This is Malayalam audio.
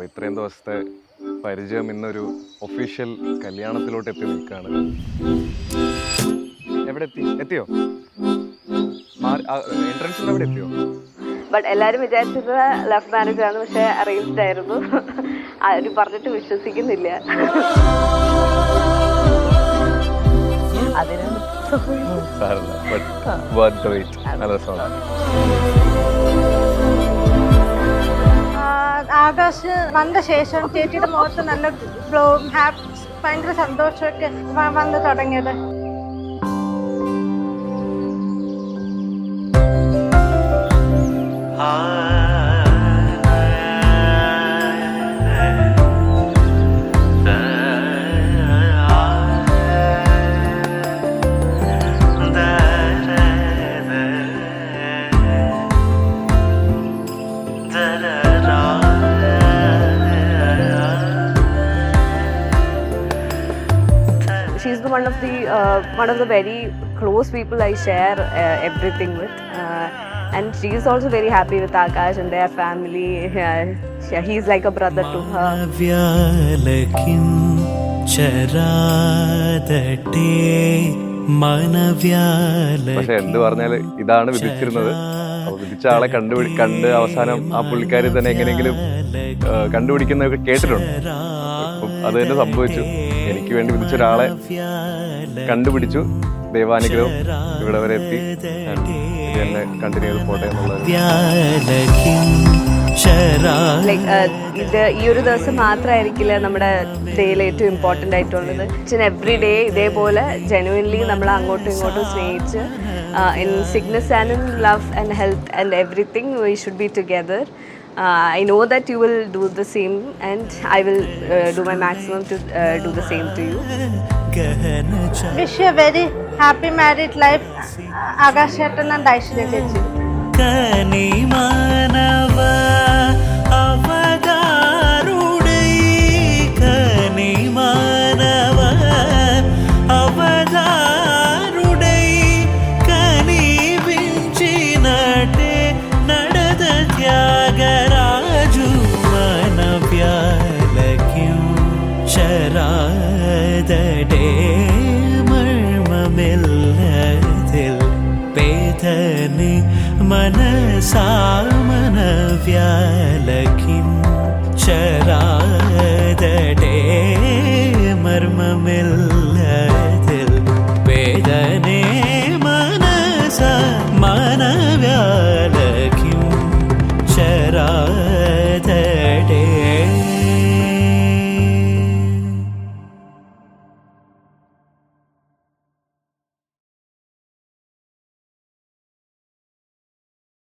അപ്പോൾ ഇത്രയും ദിവസത്തെ പരിചയം ഇന്നൊരു ഒഫീഷ്യൽ കല്യാണത്തിലോട്ട് എത്തി നിൽക്കുകയാണ്. എവിടെ എത്തിയോ? എൻട്രൻസിൽ എവിടെ എത്തിയോ? ബട്ട് എല്ലാവരും വിചാരിച്ചത് ലവ് മാരേജ് ആണ്, പക്ഷെ അറേഞ്ച്ഡ് ആയിരുന്നു. ആരും പറഞ്ഞിട്ട് വിശ്വസിക്കുന്നില്ല. ആകാശ് വന്ന ശേഷം ചേച്ചിയുടെ മുഖത്ത് നല്ല ഗ്ലോവും ഭയങ്കര സന്തോഷമൊക്കെ വന്ന് തുടങ്ങിയത്. She's one of the very close people I share everything with, and she is also very happy with Akash and their family. He's like a brother to her. പക്ഷെ എന്ത് പറഞ്ഞാല് ഇതാണ് വിധിച്ചിരുന്നത്. അപ്പൊ വിധിച്ച ആളെ കണ്ട് അവസാനം ആ പുള്ളിക്കാരി തന്നെ എങ്ങനെയെങ്കിലും കണ്ടുപിടിക്കുന്നതൊക്കെ കേട്ടിട്ടുണ്ട്. അത് തന്നെ സംഭവിച്ചു. എനിക്ക് വേണ്ടി വിധിച്ച ഒരാളെ കണ്ടുപിടിച്ചു. ദൈവാനുഗ്രഹം ഇവിടെ വരെ എത്തി. എന്നെ കണ്ടിന്യൂ ചെയ്ത് പോട്ടെ എന്നുള്ളത്. ഈ ഒരു ദിവസം മാത്രമായിരിക്കില്ല നമ്മുടെ ഡേയിൽ ഏറ്റവും ഇമ്പോർട്ടൻ്റ് ആയിട്ടുള്ളത്. എവറി ഡേ ഇതേപോലെ ജെനുവിൻലി നമ്മൾ അങ്ങോട്ടും ഇങ്ങോട്ടും സ്നേഹിച്ച് in sickness and in love and health and everything we should be together. I know that you will do the same, and I will do my maximum to do the same to you. Wish you a very happy married life, Akash Chetan and Aishwarya Chechi. മനസാമന വ്യാലകിൻ